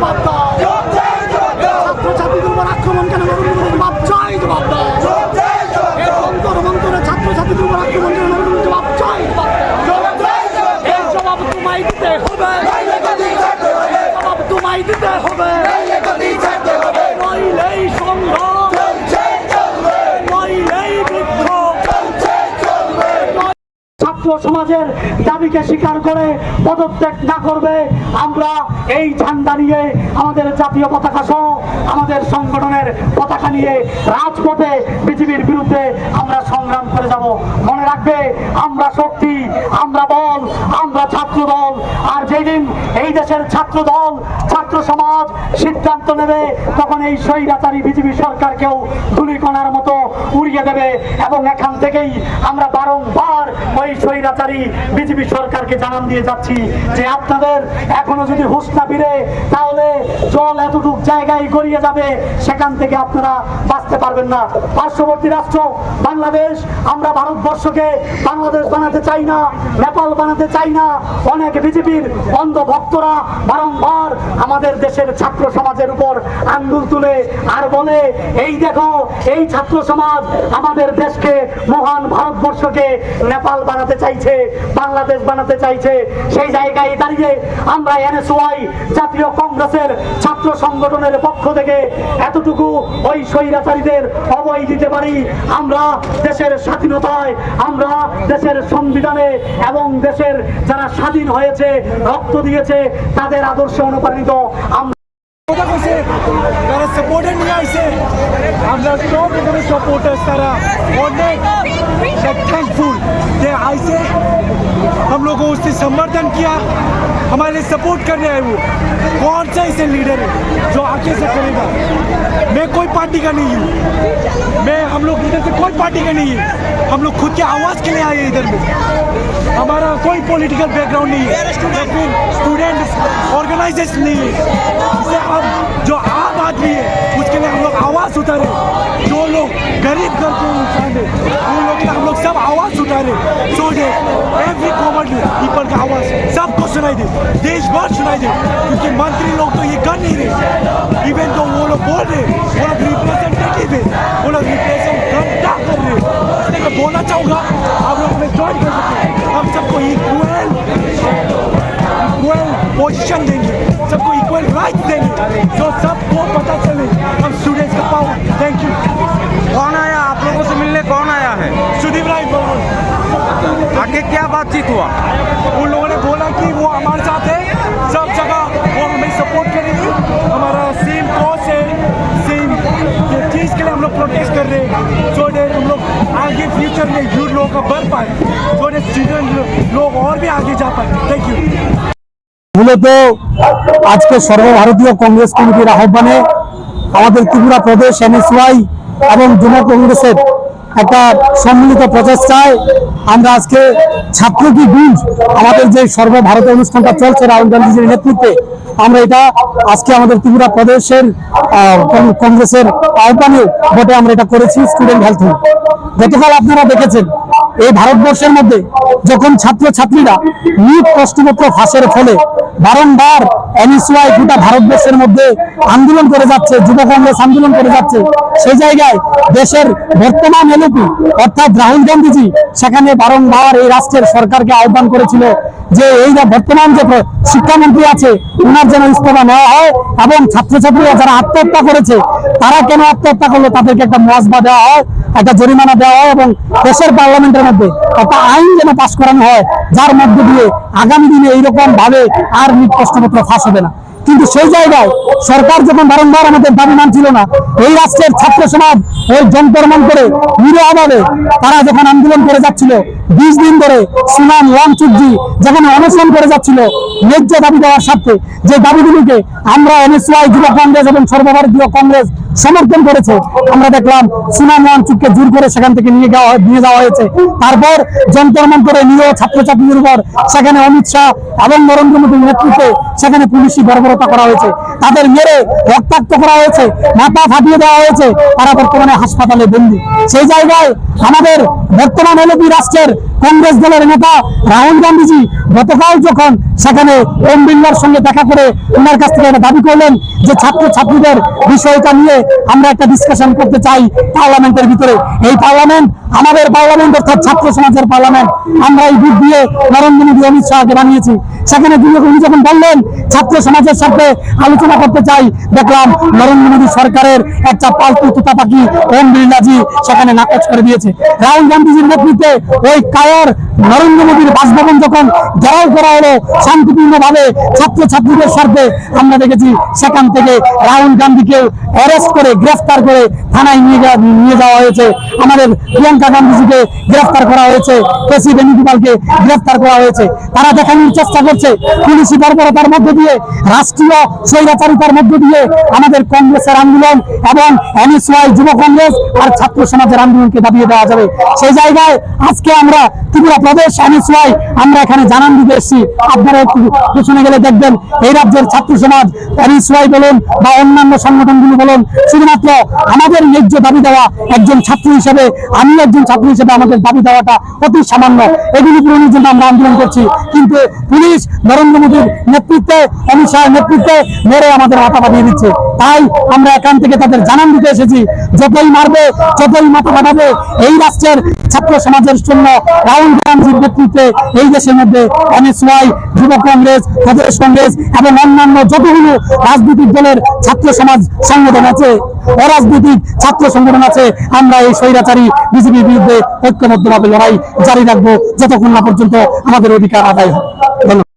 জবাব দাও। ছাত্রছাত্রীদের উপর আক্রমণ কেন নরেন্দ্র মোদী জবাব চাই, জবাব দাও। এই অন্তর মন্তরে ছাত্রছাত্রীদের উপর আক্রমণ কেন নরেন্দ্র মোদী জবাব চাই, জবাব দাও। এই জবাব তোমায় দিতে হবে, জবাব তোমায় দিতে হবে, নইলেই সংগ্রাম, নইলেই বিক্ষোভ। ছাত্র সমাজের দাবিকে স্বীকার করে পদত্যাগ না করবে, আমরা এই ঝান্ডা নিয়ে আমাদের জাতীয় পতাকা সহ আমাদের সংগঠনের পতাকা নিয়ে রাজপথে বিজেপির বিরুদ্ধে আমরা সংগ্রাম করে যাব। মনে রাখবে, আমরা শক্তি, আমরা বল, আমরা ছাত্র দল। আর যেদিন এই দেশের ছাত্র দল, ছাত্র সমাজ সিদ্ধান্ত নেবে, তখন এই স্বৈরাচারী বিজেপি সরকারকেও ধুলিকণার মতো উড়িয়ে দেবে। এবং এখান থেকেই আমরা বারংবার ওই স্বৈরাচারী বিজেপি সরকারকে জানান দিয়ে যাচ্ছি যে আপনাদের এখনো যদি হুঁশ না ফিরে, তাহলে জল এতটুক জায়গায় গড়িয়ে যাবে, সেখান থেকে আপনারা বাঁচতে পারবেন না। পার্শ্ববর্তী রাষ্ট্র বাংলাদেশ, আমরা ভারতবর্ষকে বাংলাদেশ বানাতে চাই না, নেপাল বানাতে চাই না। অনেক বিজেপির অন্ধ ভক্তরা বারংবার আমাদের দেশের ছাত্র সমাজের উপর আঙ্গুল তুলে আর বলে, এই দেখো এই ছাত্র সমাজ আমাদের দেশকে, মহান ভারতবর্ষকে নেপাল বানাতে চাইছে, বাংলাদেশ বানাতে চাইছে। সেই জায়গায় দাঁড়িয়ে আমরা এনএসওয়াই জাতীয় কংগ্রেসের ছাত্র সংগঠনের পক্ষ থেকে এতটুকু ওই স্বৈরাচারীদের অভয় দিতে পারি, আমরা দেশের স্বাধীনতায়, আমরা দেশের সংবিধানে এবং দেশের যারা স্বাধীন হয়েছে, রক্ত দিয়েছে, তাদের আদর্শে অনুপ্রাণিত আমরা सपोर्टर नहीं आए আমরা সব এখানে सपोर्टर्स তারা অনেক थैंकफुल दे आए से हम लोगों को उससे समर्थन किया, हमारे लिए सपोर्ट करने आए। वो कौन सा ऐसे लीडर है जो आगे से करेगा? मैं कोई पार्टी का नहीं हूँ, मैं हम लोग इधर से कोई पार्टी का नहीं है, हम लोग खुद के आवाज़ के लिए आए हैं इधर में। हमारा कोई पॉलिटिकल बैकग्राउंड नहीं है, या फिर स्टूडेंट ऑर्गेनाइजेशन नहीं है। इससे हम जो आम आदमी है उसके लिए हम लोग आवाज़ उठारे, जो लोग गरीब घर के इंसान है उन लोग के हम लोग सब आवाज़ उठारे, सो दे एवरी कॉमन पीपल का आवाज़ सबको सुनाई दे, देश भर सुनाई दे। क्योंकि मंत्री लोग तो ये कर नहीं रहे, इवन तो वो लोग बोल रहे, वो लोग रिप्रेजेंटेटिव है, वो लोग रिप्रेजेंट क्या कर रहे हैं। इसलिए मैं बोलना चाहूँगा आप लोग में ज्वाइन कर सकते हैं, हम सबको इक्वल पोजीशन देंगे, सबको इक्वल राइट देंगे, जो सबको पता चले हम स्टूडेंट्स का पावर। Thank you. कौन आया आप लोगों से मिलने? कौन आया है? सुदीप राय बर्मन। आगे क्या बातचीत हुआ? उन लोगों ने बोला कि वो हमारे साथ है, सब जगह वो हमें सपोर्ट करेंगे, हमारा सेम कॉज है, सेम चीज़ के लिए हम लोग प्रोटेस्ट कर रहे हैं, जो हम लोग आगे फ्यूचर में यूथ लोगों का बढ़ पाए, जो स्टूडेंट लोग और भी आगे जा पाए। Thank you. মূলত আজকে সর্বভারতীয় কংগ্রেস কমিটির আহ্বানে আমাদের ত্রিপুরা প্রদেশ এনএসওয়াই এবং যুব কংগ্রেসের একটা সম্মিলিত প্রচেষ্টায় আমরা আজকে ছাত্র কি গুঞ্জ আমাদের যে সর্বভারতীয় অনুষ্ঠানটা চলছে রাহুল গান্ধীজির নেতৃত্বে, আমরা এটা আজকে আমাদের ত্রিপুরা প্রদেশের কংগ্রেসের আহ্বানে বটে আমরা এটা করেছি স্টুডেন্ট হেলথ। গতকাল আপনারা দেখেছেন এই ভারতবর্ষের মধ্যে যখন ছাত্রছাত্রীরা নিট প্রশ্নপত্র ফাঁসের ফলে বারংবার এনএসওয়াই গোটা ভারতবর্ষের মধ্যে আন্দোলন করে যাচ্ছে, যুব কংগ্রেস আন্দোলন করে যাচ্ছে, সেই জায়গায় দেশের বর্তমান এলপি অর্থাৎ রাহুল গান্ধীজি সেখানে বারংবার এই রাষ্ট্রের সরকারকে আহ্বান করেছিল যে এই বর্তমান যে শিক্ষামন্ত্রী আছে ওনার যেন ইস্তফা নেওয়া হয় এবং ছাত্রছাত্রীরা যারা আত্মহত্যা করেছে তারা কেন আত্মহত্যা করলো তাদেরকে একটা মুআওয়াজা দেওয়া হয়, একটা জরিমানা দেওয়া হয় এবং দেশের পার্লামেন্টের মধ্যে একটা আইন যেন পাশ করানো হয় যার মধ্য দিয়ে আগামী দিনে এইরকম ভাবে আর নিট প্রশ্নপত্র ফাঁস হবে না। কিন্তু সেই জায়গায় সরকার যখন বারংবার আমাদের দাবি মানছিল না, এই রাষ্ট্রের ছাত্র সমাজ ওই যন্তর মন্তরে নিরহভাবে তারা যখন আন্দোলন করে যাচ্ছিল 20 দিন ধরে সুনাম ওয়াংচুকজি যেখানে অনশন করে যাচ্ছিল ন্যায্য দাবি দেওয়ার স্বার্থে, যে দাবিগুলিকে আমরা এনএসওয়াই যুব কংগ্রেস এবং সর্বভারতীয় কংগ্রেস সমর্থন করেছে, আমরা দেখলাম সুনাম ওয়াংচুককে জোর করে সেখান থেকে নিয়ে যাওয়া হয়েছে। তারপর যন্তর মন্তরে নিরহ ছাত্রছাত্রীদের উপর সেখানে অমিত শাহ এবং নরেন্দ্র মোদীর নেতৃত্বে সেখানে পুলিশি বর্বরতা করা হয়েছে। তাদের মেরে রক্তাক্ত করা হয়েছে, মাথা ফাটিয়ে দেওয়া হয়েছে, তারা বর্তমানে হাসপাতালে বন্দী। সেই জায়গায় আমাদের বর্তমান এলপি রাষ্ট্রের কংগ্রেস দলের নেতা রাহুল গান্ধীজি গতকাল যখন সেখানে ওম বিড়লার সঙ্গে দেখা করে ওনার কাছ থেকে একটা দাবি করলেন যে ছাত্রছাত্রীদের বিষয়টা নিয়ে আমরা একটা ডিসকাশন করতে চাই পার্লামেন্টের ভিতরে। এই পার্লামেন্ট আমাদের পার্লামেন্ট, অর্থাৎ ছাত্র সমাজের পার্লামেন্ট। আমরা এই ভোট দিয়ে নরেন্দ্র মোদী অমিত শাহকে বানিয়েছি। সেখানে উনি যখন বললেন ছাত্র সমাজের সাথে আলোচনা করতে চাই, দেখলাম নরেন্দ্র মোদী সরকারের একটা পালতু তোতা পাখি ওম বিড়লাজি সেখানে নাকচ করে দিয়েছে। রাহুল গান্ধীজির নেতৃত্বে ওই কায়র নরেন্দ্র মোদীর বাসভবন যখন ঘেরাও করা হলো শান্তিপূর্ণভাবে ছাত্রছাত্রীদের স্বার্থে, আমরা দেখেছি সেখান থেকে রাহুল গান্ধীকে অ্যারেস্ট করে গ্রেফতার করে থানায় নিয়ে যাওয়া হয়েছে। আমাদের প্রিয়াঙ্কা গান্ধীজিকে গ্রেফতার করা হয়েছে, কেসি বেনুগোপালকে গ্রেফতার করা হয়েছে। তারা দেখানোর চেষ্টা করছে পুলিশি বর্বরতার মধ্য দিয়ে, রাষ্ট্রীয় স্বৈরাচারিতার মধ্য দিয়ে আমাদের কংগ্রেসের আন্দোলন এবং এনএসওয়াই যুব কংগ্রেস আর ছাত্র সমাজের আন্দোলনকে দাবিয়ে দেওয়া যাবে। সেই জায়গায় আজকে আমরা ত্রিপুরা প্রদেশ এনএসওয়াই আমরা এখানে জানান দিতে এসেছি। আপনারা একটু পেছনে গেলে দেখবেন এই রাজ্যের ছাত্র সমাজ এনএসওয়াই বলুন বা অন্যান্য সংগঠনগুলো বলুন, শুধুমাত্র আমাদের ন্যায্য দাবি দেওয়া, একজন ছাত্র হিসেবে আমি একজন ছাত্র হিসেবে আমাদের দাবি দেওয়াটা অতি সামান্য, এগুলি পূরণের জন্য আমরা আন্দোলন করছি। কিন্তু পুলিশ নরেন্দ্র মোদীর নেতৃত্বে, অমিত শাহের নেতৃত্বে মেরে আমাদের মাথা ফাটিয়ে দিচ্ছে। তাই আমরা এখান থেকে তাদের জানান দিতে এসেছি, যতই মারবে, যতই মাথা ফাটাবে, এই রাষ্ট্রের ছাত্র সমাজের জন্য রাহুল গান্ধীর নেতৃত্বে এই দেশের মধ্যে এনএসওয়াই, যুব কংগ্রেস, প্রদেশ কংগ্রেস এবং অন্যান্য যতগুলো রাজনৈতিক দলের ছাত্র সমাজ সংগঠন আছে, অরাজনৈতিক ছাত্র সংগঠন আছে, আমরা এই স্বৈরাচারী বিজেপির বিরুদ্ধে ঐক্যবদ্ধভাবে লড়াই জারি রাখবো যতক্ষণ না পর্যন্ত আমাদের অধিকার আদায় হয়। ধন্যবাদ।